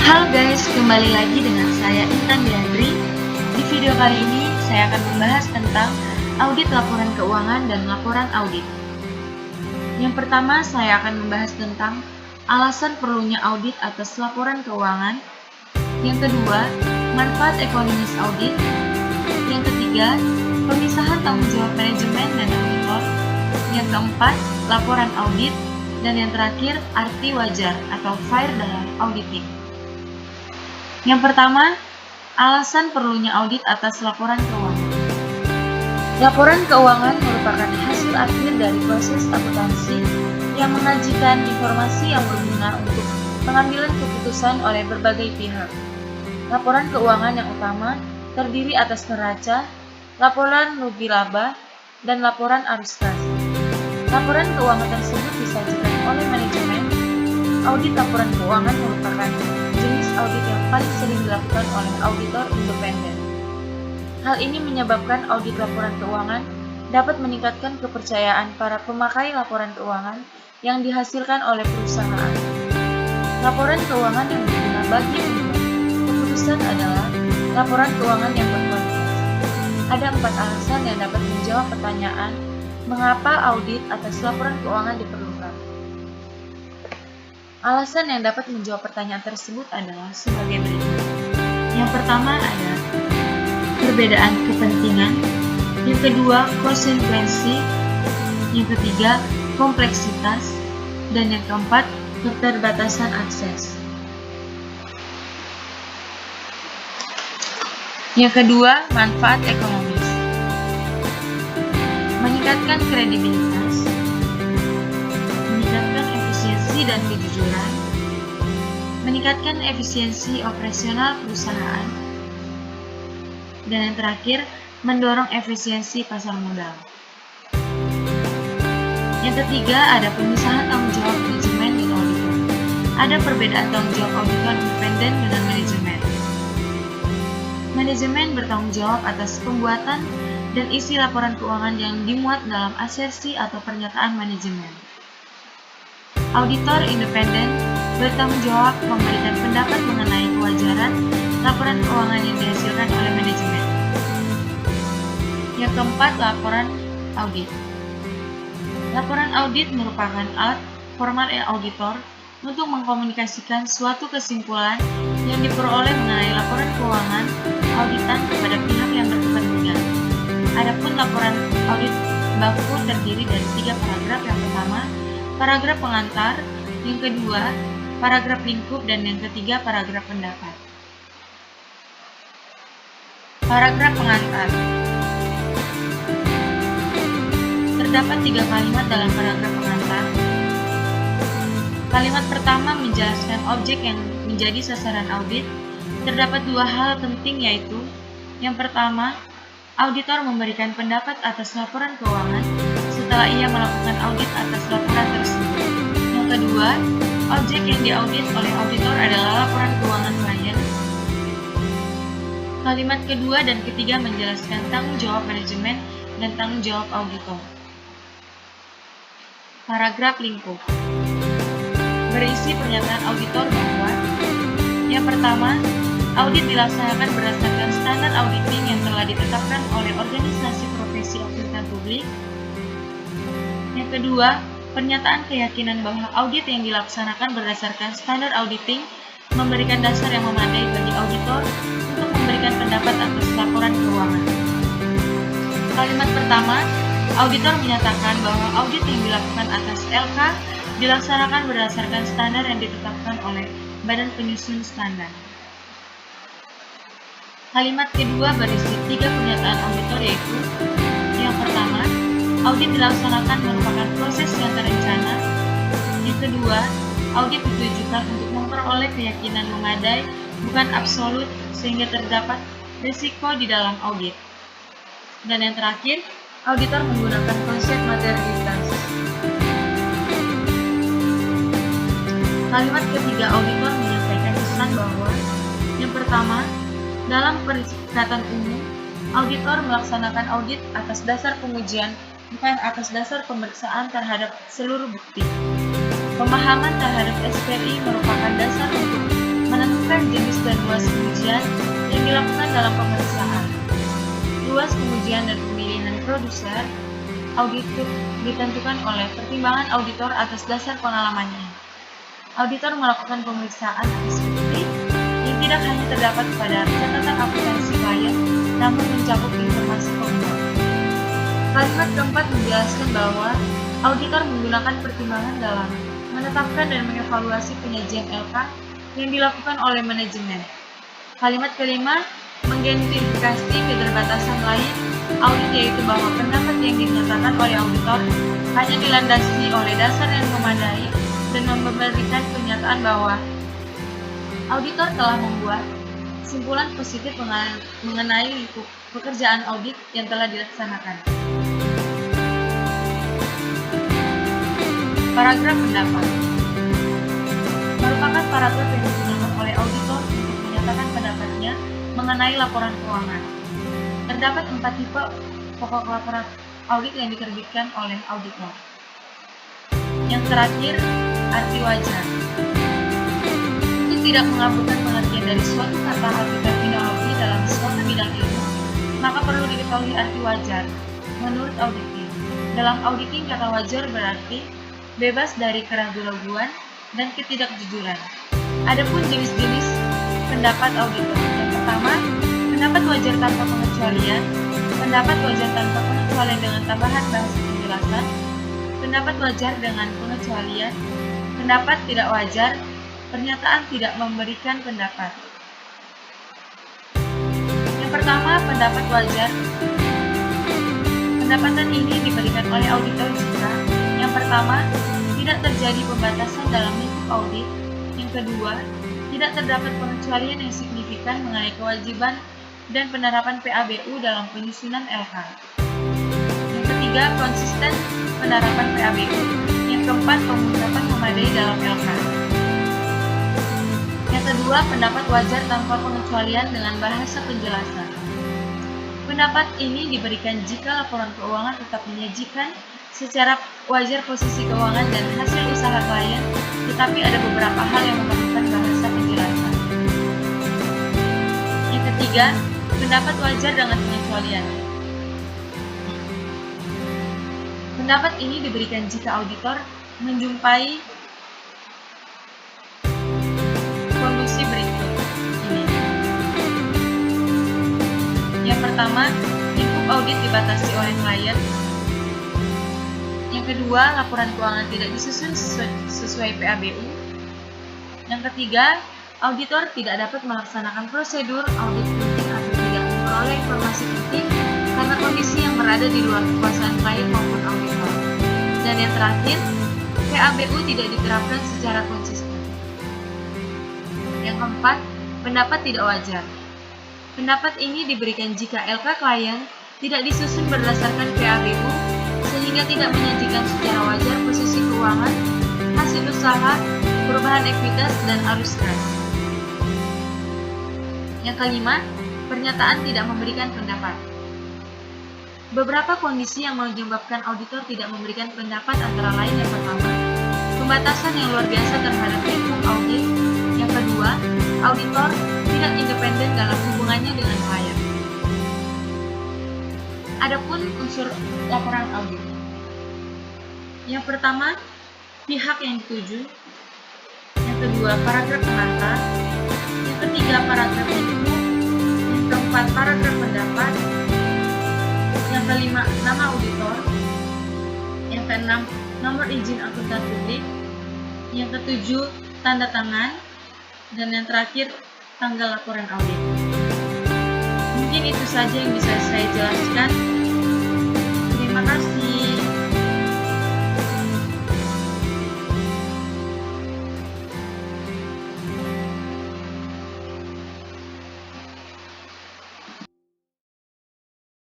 Halo guys, kembali lagi dengan saya Intan Diandri. Di video kali ini saya akan membahas tentang audit laporan keuangan dan laporan audit. Yang pertama saya akan membahas tentang alasan perlunya audit atas laporan keuangan. Yang kedua, manfaat ekonomis audit. Yang ketiga, pemisahan tanggung jawab manajemen dan auditor. Yang keempat, laporan audit. Dan yang terakhir, arti wajar atau fair dalam auditing. Yang pertama, alasan perlunya audit atas laporan keuangan. Laporan keuangan merupakan hasil akhir dari proses akuntansi yang mengajikan informasi yang berguna untuk pengambilan keputusan oleh berbagai pihak. Laporan keuangan yang utama terdiri atas neraca, laporan rugi laba, dan laporan arus kas. Laporan keuangan tersebut disajikan oleh manajemen. Audit laporan keuangan merupakan jenis audit yang paling sering dilakukan oleh auditor independen. Hal ini menyebabkan audit laporan keuangan dapat meningkatkan kepercayaan para pemakai laporan keuangan yang dihasilkan oleh perusahaan. Laporan keuangan yang berguna bagi membuat keputusan adalah laporan keuangan yang berkualitas. Ada 4 alasan yang dapat menjawab pertanyaan mengapa audit atas laporan keuangan diperlukan. Alasan yang dapat menjawab pertanyaan tersebut adalah sebagai berikut. Yang pertama ada perbedaan kepentingan, yang kedua konsekuensi, yang ketiga kompleksitas, dan yang keempat keterbatasan akses. Yang kedua, manfaat ekonomis. Meningkatkan kredibilitas, meningkatkan efisiensi dan kejujuran, meningkatkan efisiensi operasional perusahaan, dan yang terakhir, mendorong efisiensi pasar modal. Yang ketiga, ada pemisahan tanggung jawab manajemen dan auditor. Ada perbedaan tanggung jawab auditor independen dengan manajemen. Manajemen bertanggung jawab atas pembuatan dan isi laporan keuangan yang dimuat dalam asersi atau pernyataan manajemen. Auditor independen bertanggung jawab memberikan pendapat mengenai kewajaran laporan keuangan yang dihasilkan oleh manajemen. Yang keempat, laporan audit. Laporan audit merupakan alat formal auditor untuk mengkomunikasikan suatu kesimpulan yang diperoleh mengenai laporan keuangan auditan kepada pihak yang berkepentingan. Adapun laporan audit baku terdiri dari 3 paragraf. Yang pertama, paragraf pengantar, yang kedua, paragraf lingkup, dan yang ketiga, paragraf pendapat. Paragraf pengantar. Terdapat 3 kalimat dalam paragraf pengantar. Kalimat pertama menjelaskan objek yang menjadi sasaran audit. Terdapat 2 hal penting, yaitu yang pertama, auditor memberikan pendapat atas laporan keuangan setelah ia melakukan audit atas laporan tersebut. Yang kedua, objek yang diaudit oleh auditor adalah laporan keuangan klien. Kalimat kedua dan ketiga menjelaskan tanggung jawab manajemen dan tanggung jawab auditor. Paragraf lingkup berisi pernyataan auditor bahwa yang pertama, audit dilaksanakan berdasarkan standar auditing yang telah ditetapkan oleh organisasi profesi akuntan publik. Yang kedua, pernyataan keyakinan bahwa audit yang dilaksanakan berdasarkan standar auditing memberikan dasar yang memadai bagi auditor untuk memberikan pendapat atas laporan keuangan. Kalimat pertama, auditor menyatakan bahwa audit yang dilakukan atas LK dilaksanakan berdasarkan standar yang ditetapkan oleh Badan Penyusun Standar. Kalimat kedua berisi 3 pernyataan auditor, yaitu yang pertama, audit dilaksanakan merupakan proses yang terencana. Yang kedua, audit ditujukan untuk memperoleh keyakinan memadai, bukan absolut, sehingga terdapat risiko di dalam audit. Dan yang terakhir, auditor menggunakan konsep materialitas. Kalimat ketiga, auditor menyampaikan pesan bahwa yang pertama, dalam perikatan umum, auditor melaksanakan audit atas dasar pengujian, bukan atas dasar pemeriksaan terhadap seluruh bukti. Pemahaman terhadap SPI merupakan dasar untuk menentukan menentukan jenis dan luas pengujian yang dilakukan dalam pemeriksaan. Luas pengujian dan pemilihan produser audit ditentukan oleh pertimbangan auditor atas dasar pengalamannya. Auditor melakukan pemeriksaan spesifik yang tidak hanya terdapat pada catatan akuntansi klien, namun mencakup informasi penguat. Kalimat keempat menjelaskan bahwa auditor menggunakan pertimbangan dalam menetapkan dan mengevaluasi penyajian LK yang dilakukan oleh manajemen. Kalimat kelima mengidentifikasi keterbatasan lain audit, yaitu bahwa pendapat yang dinyatakan oleh auditor hanya dilandasi oleh dasar yang memadai dan memberikan pernyataan bahwa auditor telah membuat kesimpulan positif mengenai pekerjaan audit yang telah dilaksanakan. Paragraf pendapat merupakan paragraf yang digunakan oleh auditor untuk menyatakan pendapatnya mengenai laporan keuangan. Terdapat 4 tipe pokok laporan audit yang diterbitkan oleh auditor. Yang terakhir, arti wajar. Untuk tidak mengabulkan pengertian dari suatu kata atau terminologi dalam suatu bidang ilmu, maka perlu diketahui arti wajar. Menurut auditing, dalam auditing kata wajar berarti bebas dari keraguan-raguan dan ketidakjujuran. Adapun jenis-jenis pendapat auditor. Yang pertama, pendapat wajar tanpa pengecualian, pendapat wajar tanpa pengecualian dengan tambahan bahasa penjelasan, pendapat wajar dengan pengecualian, pendapat tidak wajar, pernyataan tidak memberikan pendapat. Yang pertama, pendapat wajar. Pendapatan ini diberikan oleh auditor jika yang pertama, tidak terjadi pembatasan dalam lingkup audit. Yang kedua, tidak terdapat pengecualian yang signifikan mengenai kewajiban dan penerapan PABU dalam penyusunan LK. Yang ketiga, konsisten penerapan PABU. Yang keempat, pengungkapan memadai dalam LK. Yang kedua, pendapat wajar tanpa pengecualian dengan bahasa penjelasan. Pendapat ini diberikan jika laporan keuangan tetap menyajikan secara wajar posisi keuangan dan hasil usaha klien, tetapi ada beberapa hal yang memerlukan bahasa penjelasan. Yang ketiga, pendapat wajar dengan pengecualian. Pendapat ini diberikan jika auditor menjumpai kondisi berikut ini. Yang pertama, lingkup audit dibatasi oleh klien. Yang kedua, laporan keuangan tidak disusun sesuai PABU. Yang ketiga, auditor tidak dapat melaksanakan prosedur audit penting atau tidak memperoleh informasi penting karena kondisi yang berada di luar kekuasaan klien maupun auditor. Dan yang terakhir, PABU tidak diterapkan secara konsisten. Yang keempat, pendapat tidak wajar. Pendapat ini diberikan jika LK klien tidak disusun berdasarkan PABU sehingga tidak menyajikan secara wajar posisi keuangan, hasil usaha, perubahan ekuitas, dan arus kas. Yang kelima, pernyataan tidak memberikan pendapat. Beberapa kondisi yang menyebabkan auditor tidak memberikan pendapat antara lain yang pertama, pembatasan yang luar biasa terhadap lingkup audit. Yang kedua, auditor tidak independen dalam hubungannya dengan klien. Adapun unsur laporan audit. Yang pertama, pihak yang dituju. Yang kedua, paragraf pengantar. Yang ketiga, paragraf info. Yang keempat, paragraf pendapat. Yang kelima, nama auditor. Yang keenam, nomor izin akuntan publik. Yang ketujuh, tanda tangan. Dan yang terakhir, tanggal laporan audit. Mungkin itu saja yang bisa saya jelaskan. Terima kasih.